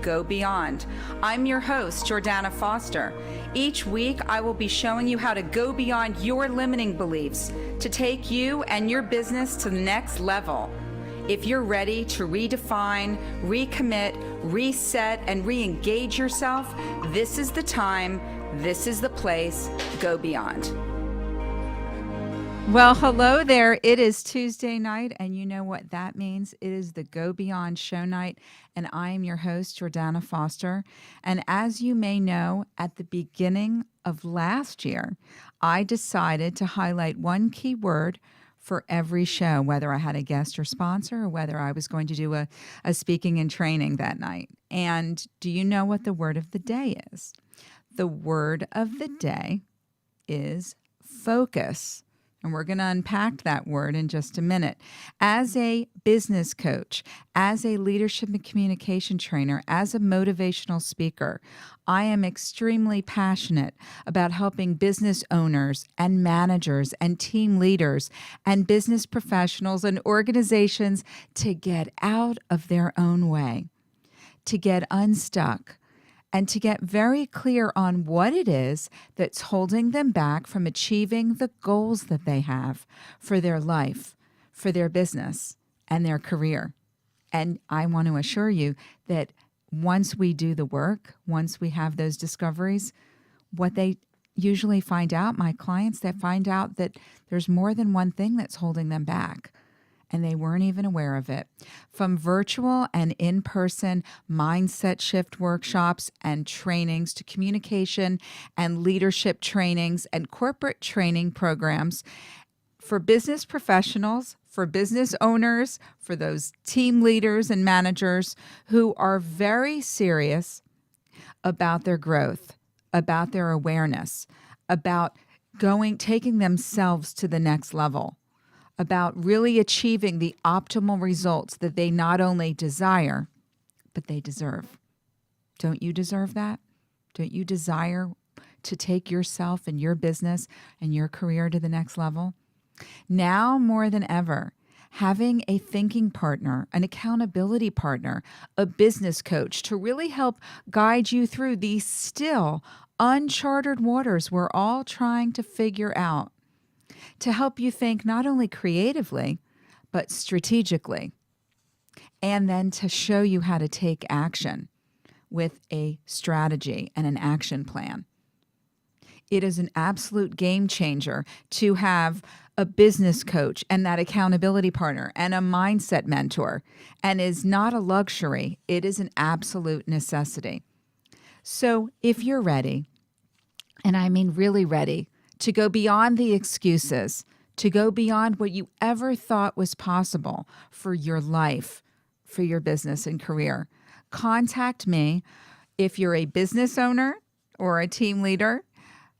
Go Beyond. I'm your host, Jordana Foster. Each week, I will be showing you how to go beyond your limiting beliefs to take you and your business to the next level. If you're ready to redefine, recommit, reset, and re-engage yourself, this is the time, this is the place. Go Beyond. Well, hello there. It is Tuesday night, and you know what that means. It is the Go Beyond show night, and I am your host, Jordana Foster. And as you may know, at the beginning of last year, I decided to highlight one key word for every show, whether I had a guest or sponsor or whether I was going to do a speaking and training that night. And do you know what the word of the day is? The word of the day is focus. And we're going to unpack that word in just a minute. As a business coach, as a leadership and communication trainer, as a motivational speaker, I am extremely passionate about helping business owners and managers and team leaders and business professionals and organizations to get out of their own way, to get unstuck, and to get very clear on what it is that's holding them back from achieving the goals that they have for their life, for their business, and their career. And I want to assure you that once we do the work, once we have those discoveries, what they usually find out, my clients, that find out that there's more than one thing that's holding them back. And they weren't even aware of it. From virtual and in-person mindset shift workshops and trainings to communication and leadership trainings and corporate training programs for business professionals, for business owners, for those team leaders and managers who are very serious about their growth, about their awareness, about taking themselves to the next level, about really achieving the optimal results that they not only desire, but they deserve. Don't you deserve that? Don't you desire to take yourself and your business and your career to the next level? Now more than ever, having a thinking partner, an accountability partner, a business coach to really help guide you through these still uncharted waters we're all trying to figure out, to help you think not only creatively, but strategically, and then to show you how to take action with a strategy and an action plan. It is an absolute game changer to have a business coach and that accountability partner and a mindset mentor, and is not a luxury. It is an absolute necessity. So if you're ready, and I mean really ready, to go beyond the excuses, to go beyond what you ever thought was possible for your life, for your business and career, contact me if you're a business owner or a team leader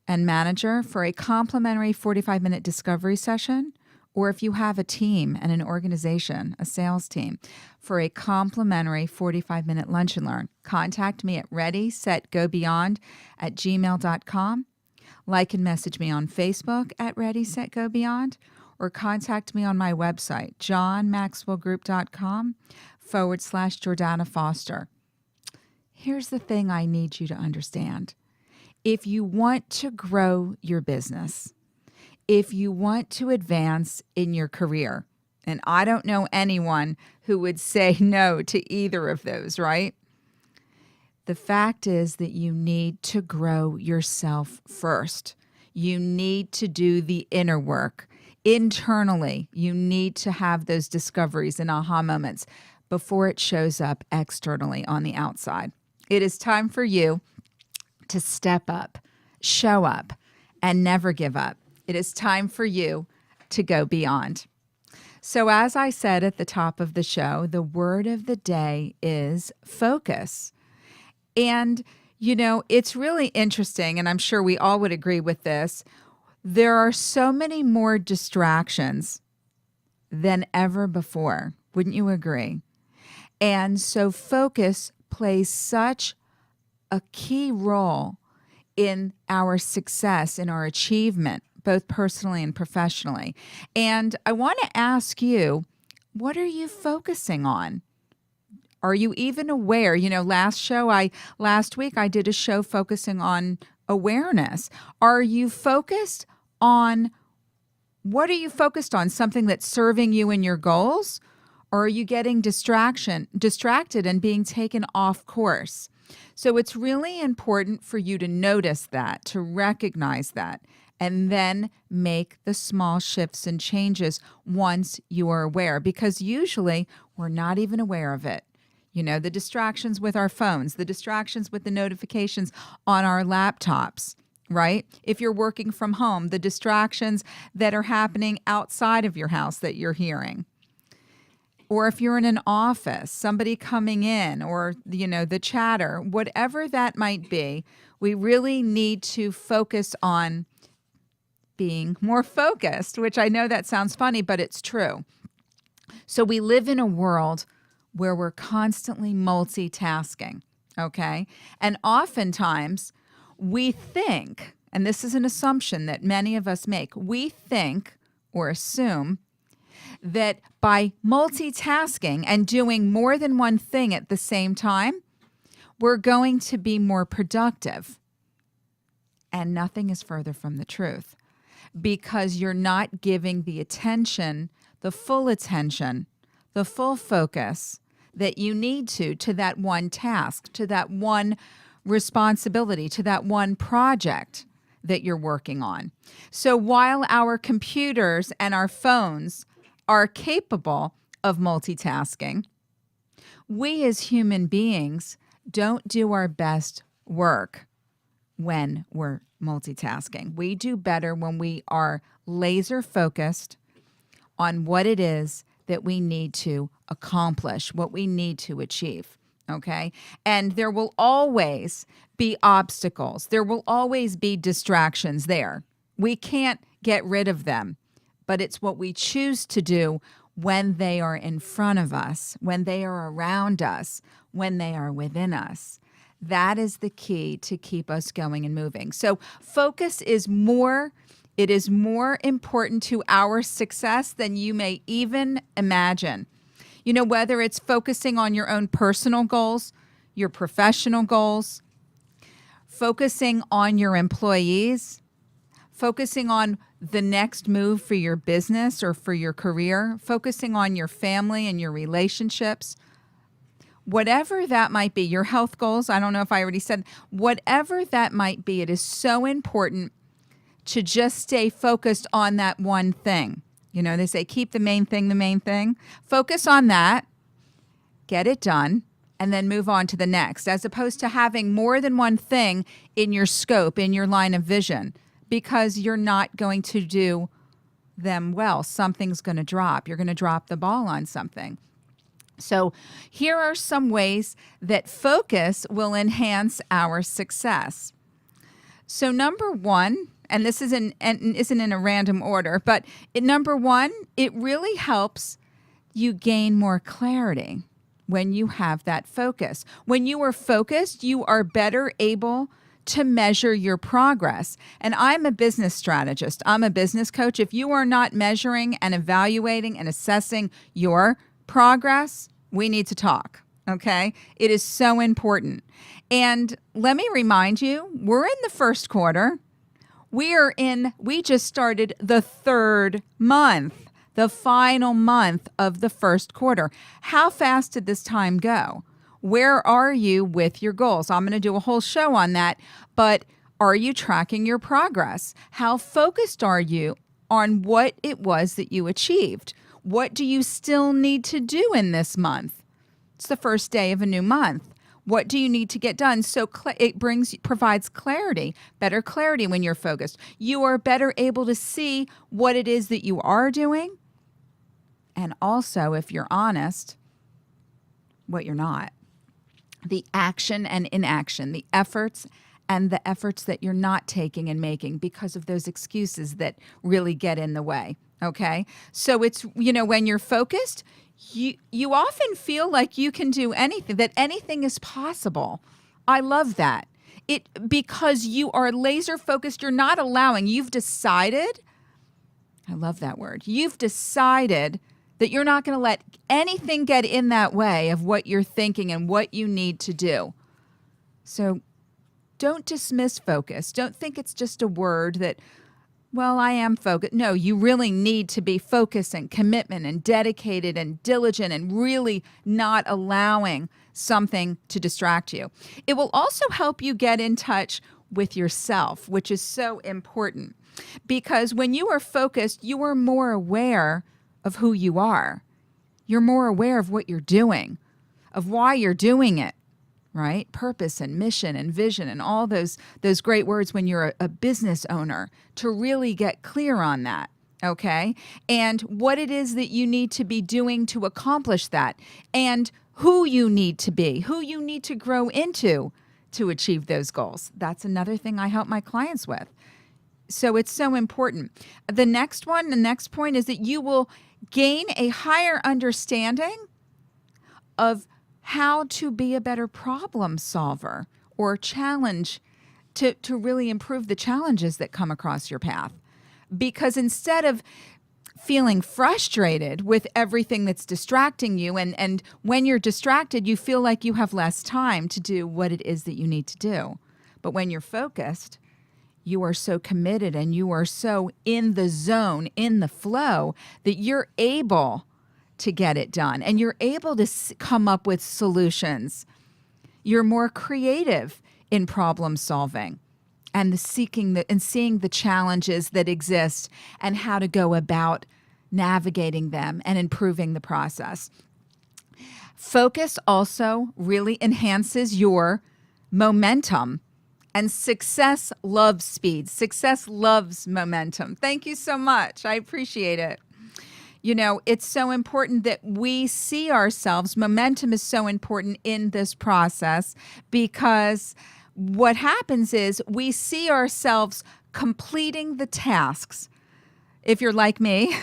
and manager for a complimentary 45-minute discovery session, or if you have a team and an organization, a sales team, for a complimentary 45-minute lunch and learn. Contact me at readysetgobeyond@gmail.com. Like and message me on Facebook at Ready, Set, Go Beyond, or contact me on my website, johnmaxwellgroup.com/Jordana Foster. Here's the thing I need you to understand. If you want to grow your business, if you want to advance in your career, and I don't know anyone who would say no to either of those, right? The fact is that you need to grow yourself first. You need to do the inner work. Internally, you need to have those discoveries and aha moments before it shows up externally on the outside. It is time for you to step up, show up, and never give up. It is time for you to go beyond. So as I said at the top of the show, the word of the day is focus. And, you know, it's really interesting, and I'm sure we all would agree with this. There are so many more distractions than ever before. Wouldn't you agree? And so focus plays such a key role in our success, in our achievement, both personally and professionally. And I want to ask you, what are you focusing on? Are you even aware? Last week I did a show focusing on awareness. Are you focused on what are you focused on? Something that's serving you in your goals? Or are you getting distracted and being taken off course? So it's really important for you to notice that, to recognize that, and then make the small shifts and changes once you are aware, because usually we're not even aware of it. The distractions with our phones, the distractions with the notifications on our laptops, right? If you're working from home, the distractions that are happening outside of your house that you're hearing. Or if you're in an office, somebody coming in, or, the chatter, whatever that might be, we really need to focus on being more focused, which I know that sounds funny, but it's true. So we live in a world where we're constantly multitasking, okay? And oftentimes we think, and this is an assumption that many of us make, we think or assume that by multitasking and doing more than one thing at the same time, we're going to be more productive. And nothing is further from the truth, because you're not giving the attention, the full focus that you need to that one task, to that one responsibility, to that one project that you're working on. So while our computers and our phones are capable of multitasking, we as human beings don't do our best work when we're multitasking. We do better when we are laser focused on what it is that we need to accomplish, what we need to achieve. Okay. And there will always be obstacles. There will always be distractions there. We can't get rid of them, but it's what we choose to do when they are in front of us, when they are around us, when they are within us. That is the key to keep us going and moving. So focus is more important to our success than you may even imagine. Whether it's focusing on your own personal goals, your professional goals, focusing on your employees, focusing on the next move for your business or for your career, focusing on your family and your relationships, whatever that might be, your health goals, I don't know if I already said, whatever that might be, it is so important to just stay focused on that one thing. They say keep the main thing the main thing. Focus on that, get it done, and then move on to the next, as opposed to having more than one thing in your scope, in your line of vision, because you're not going to do them well. Something's going to drop. You're going to drop the ball on something. So here are some ways that focus will enhance our success. So number one, and this isn't in a random order, but number one, it really helps you gain more clarity when you have that focus. When you are focused, you are better able to measure your progress. And I'm a business strategist. I'm a business coach. If you are not measuring and evaluating and assessing your progress, we need to talk, okay? It is so important. And let me remind you, we're in the first quarter. We just started the third month, the final month of the first quarter. How fast did this time go? Where are you with your goals? I'm going to do a whole show on that, but are you tracking your progress? How focused are you on what it was that you achieved? What do you still need to do in this month? It's the first day of a new month. What do you need to get done? So it provides clarity, better clarity when you're focused. You are better able to see what it is that you are doing. And also, if you're honest, what you're not. The action and inaction, the efforts and the efforts that you're not taking and making because of those excuses that really get in the way. Okay. So it's, when you're focused, you often feel like you can do anything, that anything is possible. I love that. Because you are laser focused, you've decided, I love that word. You've decided that you're not going to let anything get in that way of what you're thinking and what you need to do. So don't dismiss focus. Don't think it's just a word that, well, I am focused. No, you really need to be focused and commitment and dedicated and diligent and really not allowing something to distract you. It will also help you get in touch with yourself, which is so important, because when you are focused, you are more aware of who you are. You're more aware of what you're doing, of why you're doing it, right? Purpose and mission and vision and all those great words when you're a business owner, to really get clear on that, okay? And what it is that you need to be doing to accomplish that, and who you need to be, who you need to grow into to achieve those goals. That's another thing I help my clients with. So it's so important. The next point is that you will gain a higher understanding of how to be a better problem solver or challenge to really improve the challenges that come across your path. Because instead of feeling frustrated with everything that's distracting you, and when you're distracted, you feel like you have less time to do what it is that you need to do. But when you're focused, you are so committed and you are so in the zone, in the flow, that you're able to get it done and you're able to come up with solutions. You're more creative in problem solving and seeing the challenges that exist and how to go about navigating them and improving the process. Focus also really enhances your momentum. And success loves speed. Success loves momentum. Thank you so much. I appreciate it. You know, it's so important that we see ourselves. Momentum is so important in this process, because what happens is we see ourselves completing the tasks. If you're like me,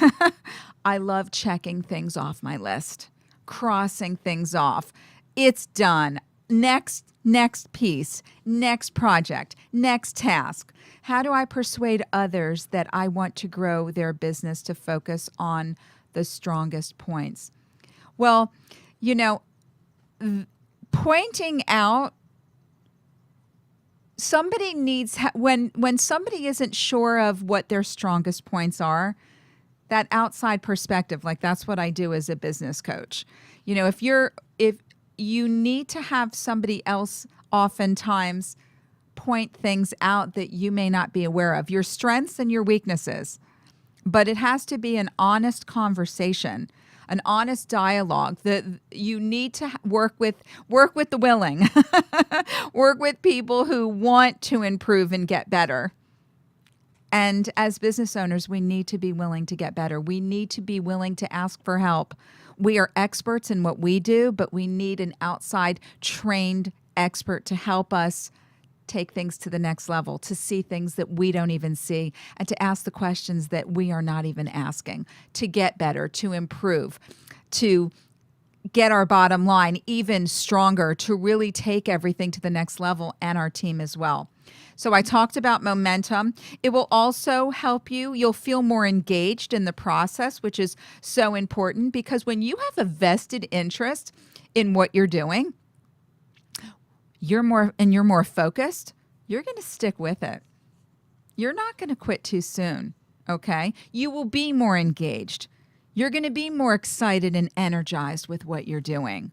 I love checking things off my list, crossing things off. It's done. Next piece, next project, next task. How do I persuade others that I want to grow their business to focus on the strongest points? Well, you know, pointing out somebody needs, when somebody isn't sure of what their strongest points are, that outside perspective, like that's what I do as a business coach. You know, if you need to have somebody else oftentimes point things out that you may not be aware of, your strengths and your weaknesses. But it has to be an honest conversation, an honest dialogue that you need to work with the willing, work with people who want to improve and get better. And as business owners, we need to be willing to get better. We need to be willing to ask for help. We are experts in what we do, but we need an outside trained expert to help us take things to the next level, to see things that we don't even see, and to ask the questions that we are not even asking, to get better, to improve, to get our bottom line even stronger, to really take everything to the next level, and our team as well. So I talked about momentum. It will also help you. You'll feel more engaged in the process, which is so important, because when you have a vested interest in what you're doing, you're more focused, you're going to stick with it. You're not going to quit too soon, okay? You will be more engaged. You're going to be more excited and energized with what you're doing.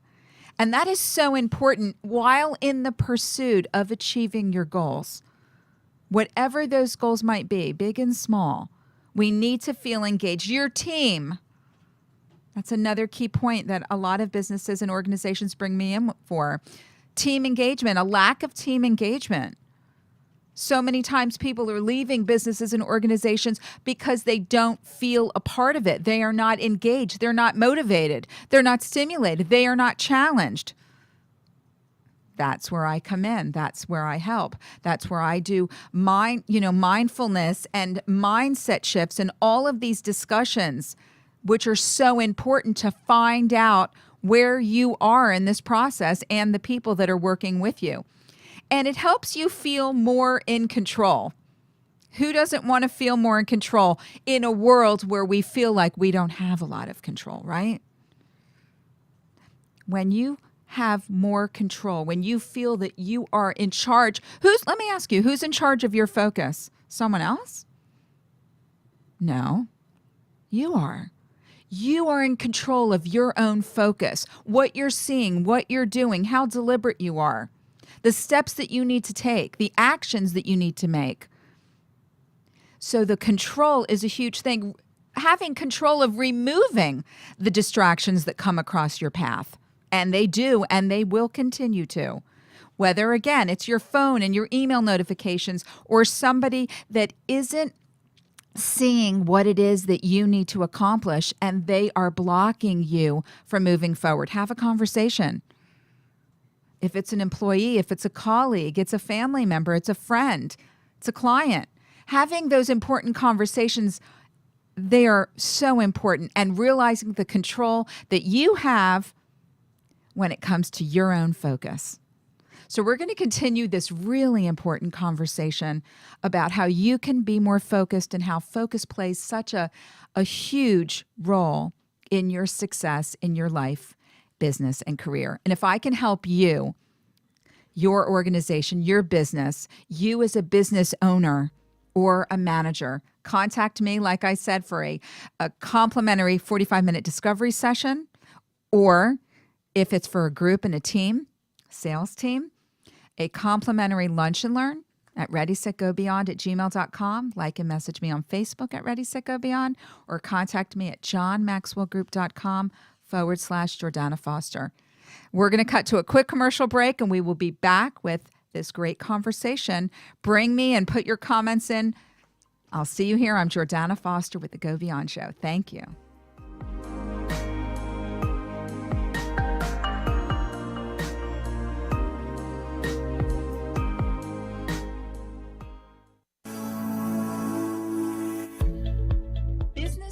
And that is so important while in the pursuit of achieving your goals. Whatever those goals might be, big and small, we need to feel engaged. Your team, that's another key point that a lot of businesses and organizations bring me in for. Team engagement, a lack of team engagement. So many times people are leaving businesses and organizations because they don't feel a part of it. They are not engaged. They're not motivated. They're not stimulated. They are not challenged. That's where I come in. That's where I help. That's where I do mindfulness and mindset shifts and all of these discussions, which are so important to find out where you are in this process and the people that are working with you. And it helps you feel more in control. Who doesn't want to feel more in control in a world where we feel like we don't have a lot of control, right? When you have more control, when you feel that you are in charge, let me ask you, who's in charge of your focus? Someone else? No, you are. You are in control of your own focus, what you're seeing, what you're doing, how deliberate you are, the steps that you need to take, the actions that you need to make. So the control is a huge thing. Having control of removing the distractions that come across your path. And they do, and they will continue to. Whether, again, it's your phone and your email notifications or somebody that isn't seeing what it is that you need to accomplish and they are blocking you from moving forward. Have a conversation. If it's an employee, if it's a colleague, it's a family member, it's a friend, it's a client. Having those important conversations, they are so important, and realizing the control that you have when it comes to your own focus. So we're going to continue this really important conversation about how you can be more focused and how focus plays such a huge role in your success in your life, business, and career. And if I can help you, your organization, your business, you as a business owner or a manager, contact me, like I said, for a complimentary 45-minute discovery session, or if it's for a group and a team, sales team, a complimentary lunch and learn at readysetgobeyond@gmail.com. Like and message me on Facebook at readysetgobeyond, or contact me at johnmaxwellgroup.com/Jordana Foster. We're going to cut to a quick commercial break, and we will be back with this great conversation. Bring me and put your comments in. I'll see you here. I'm Jordana Foster with the Go Beyond Show. Thank you.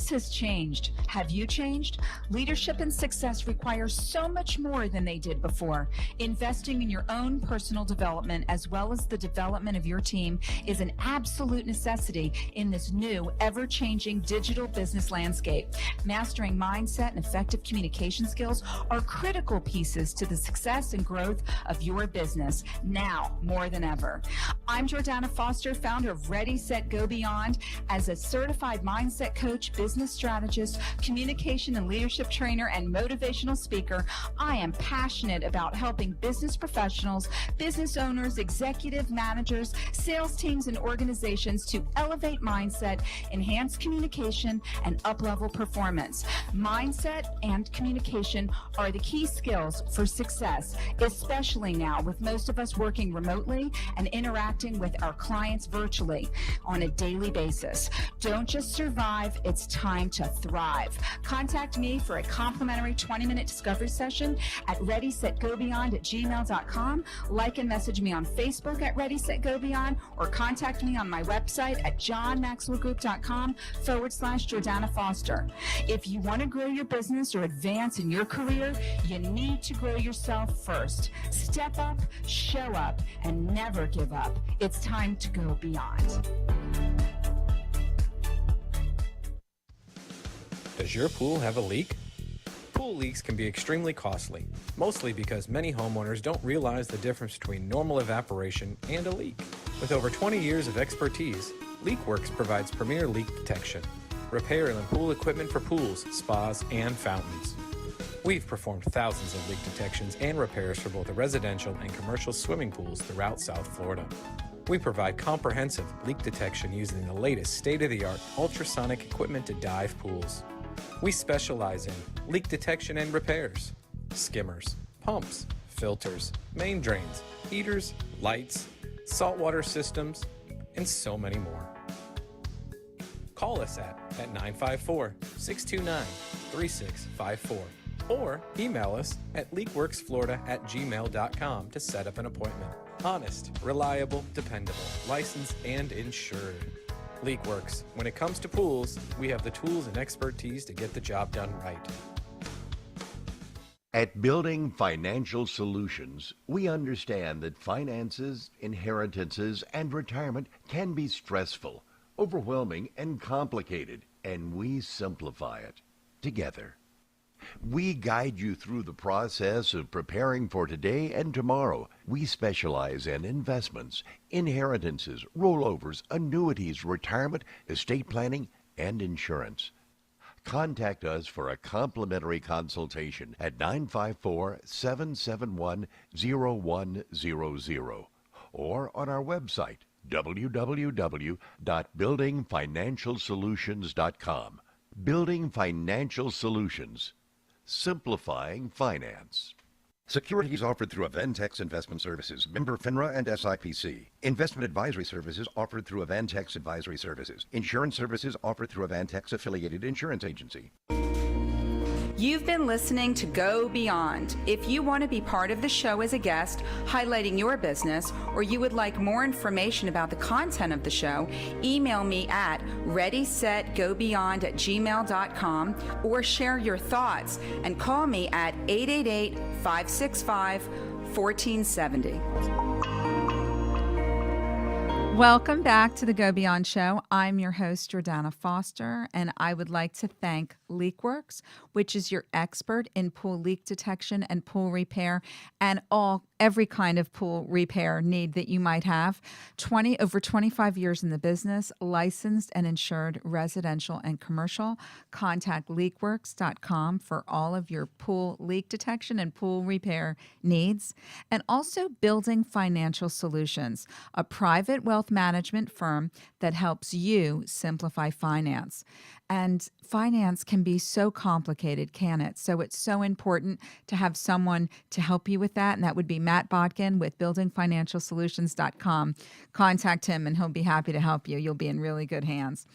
Has changed. Have you changed? Leadership and success require so much more than they did before. Investing in your own personal development as well as the development of your team is an absolute necessity in this new, ever-changing digital business landscape. Mastering mindset and effective communication skills are critical pieces to the success and growth of your business now more than ever. I'm Jordana Foster, founder of Ready, Set, Go Beyond. As a certified mindset coach, business strategist, communication and leadership trainer, and motivational speaker, I am passionate about helping business professionals, business owners, executive managers, sales teams, and organizations to elevate mindset, enhance communication, and up-level performance. Mindset and communication are the key skills for success, especially now with most of us working remotely and interacting with our clients virtually on a daily basis. Don't just survive, it's time to thrive. Contact me for a complimentary 20-minute discovery session at readysetgobeyond@gmail.com. Like and message me on Facebook at Ready, Set, Go Beyond, or contact me on my website at johnmaxwellgroup.com/Jordana Foster. If you want to grow your business or advance in your career, you need to grow yourself first. Step up, show up, and never give up. It's time to go beyond. Does your pool have a leak? Pool leaks can be extremely costly, mostly because many homeowners don't realize the difference between normal evaporation and a leak. With over 20 years of expertise, LeakWorks provides premier leak detection, repair and pool equipment for pools, spas, and fountains. We've performed thousands of leak detections and repairs for both residential and commercial swimming pools throughout South Florida. We provide comprehensive leak detection using the latest state-of-the-art ultrasonic equipment to dive pools. We specialize in leak detection and repairs, skimmers, pumps, filters, main drains, heaters, lights, saltwater systems, and so many more. Call us at 954-629-3654 or email us at leakworksflorida@gmail.com to set up an appointment. Honest, reliable, dependable, licensed, and insured. LeakWorks. When it comes to pools, we have the tools and expertise to get the job done right. At Building Financial Solutions, we understand that finances, inheritances, and retirement can be stressful, overwhelming, and complicated, and we simplify it together. We guide you through the process of preparing for today and tomorrow. We specialize in investments, inheritances, rollovers, annuities, retirement, estate planning, and insurance. Contact us for a complimentary consultation at 954-771-0100 or on our website, www.buildingfinancialsolutions.com. Building Financial Solutions, simplifying finance. Securities offered through Aventex Investment Services, member FINRA and SIPC. Investment advisory services offered through Aventex Advisory Services. Insurance services offered through Aventex Affiliated Insurance Agency. You've been listening to Go Beyond. If you want to be part of the show as a guest, highlighting your business, or you would like more information about the content of the show, email me at readysetgobeyond@gmail.com or share your thoughts and call me at 888-565-1470. Welcome back to the Go Beyond Show. I'm your host, Jordana Foster, and I would like to thank LeakWorks, which is your expert in pool leak detection and pool repair and every kind of pool repair need that you might have. Over 25 years in the business, licensed and insured residential and commercial. Contact leakworks.com for all of your pool leak detection and pool repair needs. And also Building Financial Solutions, a private wealth management firm that helps you simplify finance. And finance can be so complicated, can it? So it's so important to have someone to help you with that. And that would be Matt Botkin with buildingfinancialsolutions.com. Contact him and he'll be happy to help you. You'll be in really good hands.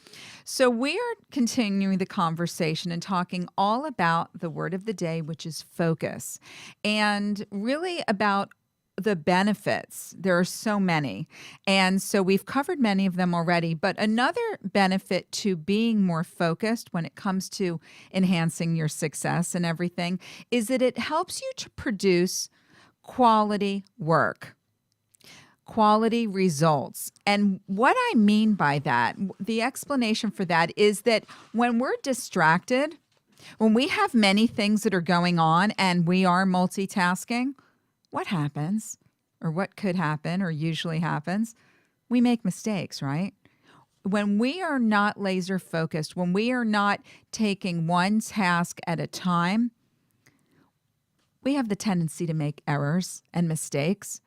So we are continuing the conversation and talking all about the word of the day, which is focus, and really about the benefits. There are so many. And so we've covered many of them already. But another benefit to being more focused when it comes to enhancing your success and everything is that it helps you to produce quality work, quality results. And what I mean by that, the explanation for that is that when we're distracted, when we have many things that are going on and we are multitasking, what happens, or what could happen, or usually happens, we make mistakes, right? When we are not laser focused, when we are not taking one task at a time, we have the tendency to make errors and mistakes.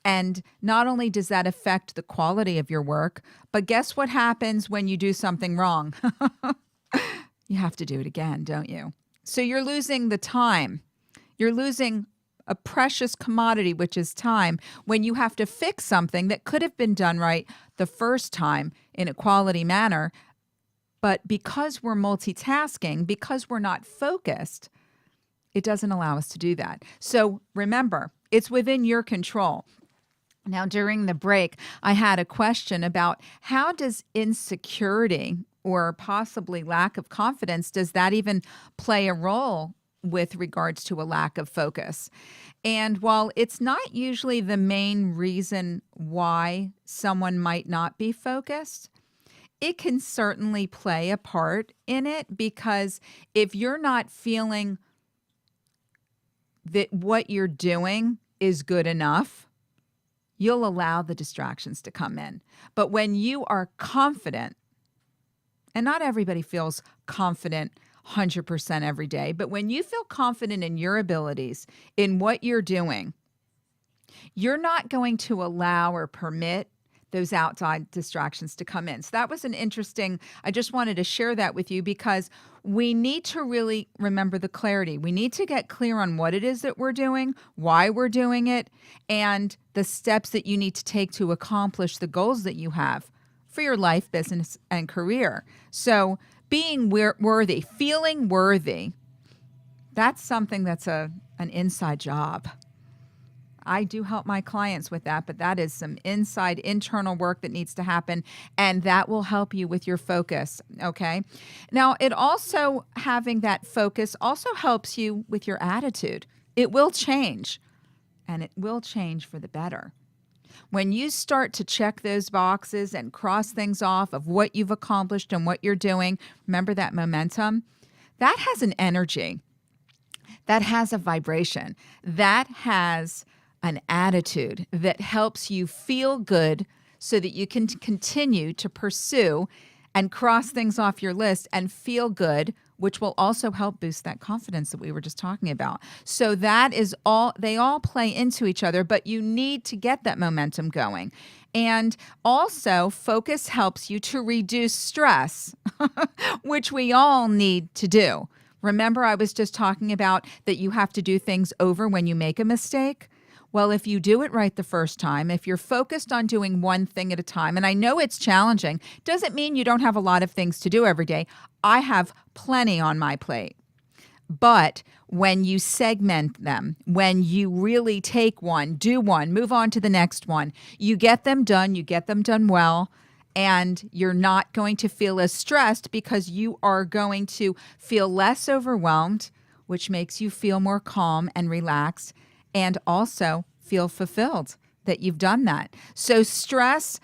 And not only does that affect the quality of your work, but guess what happens when you do something wrong? You have to do it again, don't you? So you're losing the time. You're losing a precious commodity, which is time, when you have to fix something that could have been done right the first time in a quality manner. But because we're multitasking, because we're not focused, it doesn't allow us to do that. So remember, it's within your control. Now, during the break, I had a question about how does insecurity or possibly lack of confidence, does that even play a role with regards to a lack of focus? And while it's not usually the main reason why someone might not be focused, it can certainly play a part in it, because if you're not feeling that what you're doing is good enough, you'll allow the distractions to come in. But when you are confident, and not everybody feels confident 100% every day, but when you feel confident in your abilities, in what you're doing, you're not going to allow or permit those outside distractions to come in. So that was I just wanted to share that with you, because we need to really remember the clarity. We need to get clear on what it is that we're doing, why we're doing it, and the steps that you need to take to accomplish the goals that you have for your life, business, and career. So being worthy, feeling worthy, that's something that's an inside job. I do help my clients with that, but that is some inside internal work that needs to happen, and that will help you with your focus, okay? Now, it also, having that focus also helps you with your attitude. It will change, and it will change for the better. When you start to check those boxes and cross things off of what you've accomplished and what you're doing, remember that momentum? That has an energy. That has a vibration. That has an attitude that helps you feel good so that you can continue to pursue and cross things off your list and feel good, which will also help boost that confidence that we were just talking about. So that is all, they all play into each other, but you need to get that momentum going. And also, focus helps you to reduce stress, which we all need to do. Remember, I was just talking about that you have to do things over when you make a mistake? Well, if you do it right the first time, if you're focused on doing one thing at a time, and I know it's challenging, doesn't mean you don't have a lot of things to do every day. I have plenty on my plate. But when you segment them, when you really take one, do one, move on to the next one, you get them done well, and you're not going to feel as stressed because you are going to feel less overwhelmed, which makes you feel more calm and relaxed, and also feel fulfilled that you've done that. So stress,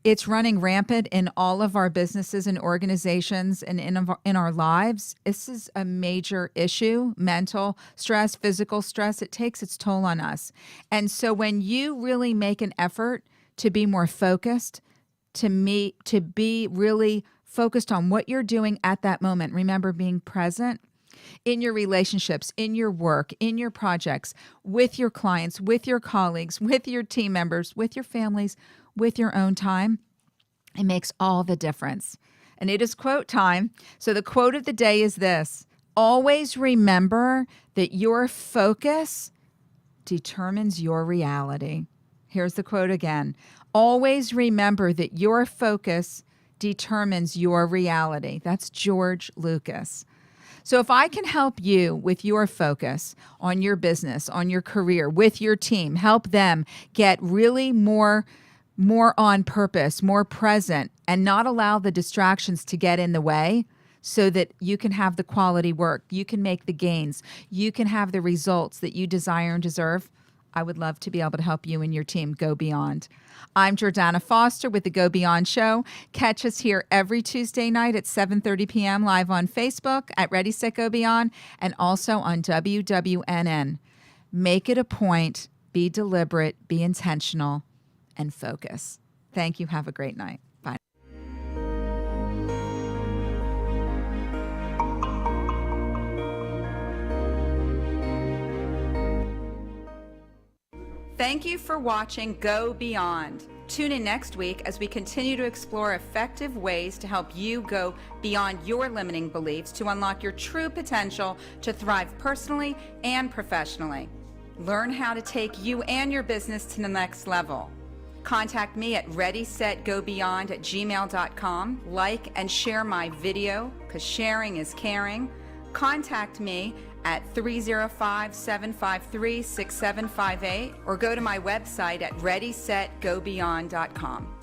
it's running rampant in all of our businesses and organizations and in our lives. This is a major issue. Mental stress, physical stress, it takes its toll on us. And so when you really make an effort to be more focused, to be really focused on what you're doing at that moment, remember being present, in your relationships, in your work, in your projects, with your clients, with your colleagues, with your team members, with your families, with your own time, it makes all the difference. And it is quote time. So the quote of the day is this: always remember that your focus determines your reality. Here's the quote again. Always remember that your focus determines your reality. That's George Lucas. So if I can help you with your focus on your business, on your career, with your team, help them get really more on purpose, more present, and not allow the distractions to get in the way so that you can have the quality work, you can make the gains, you can have the results that you desire and deserve, I would love to be able to help you and your team go beyond. I'm Jordana Foster with the Go Beyond Show. Catch us here every Tuesday night at 7:30 p.m. live on Facebook at Ready, Set, Go Beyond, and also on WWNN. Make it a point, be deliberate, be intentional, and focus. Thank you. Have a great night. Bye. Thank you for watching Go Beyond. Tune in next week as we continue to explore effective ways to help you go beyond your limiting beliefs to unlock your true potential to thrive personally and professionally. Learn how to take you and your business to the next level. Contact me at readysetgobeyond@gmail.com. Like and share my video, because sharing is caring. Contact me at 305-753-6758 or go to my website at readysetgobeyond.com.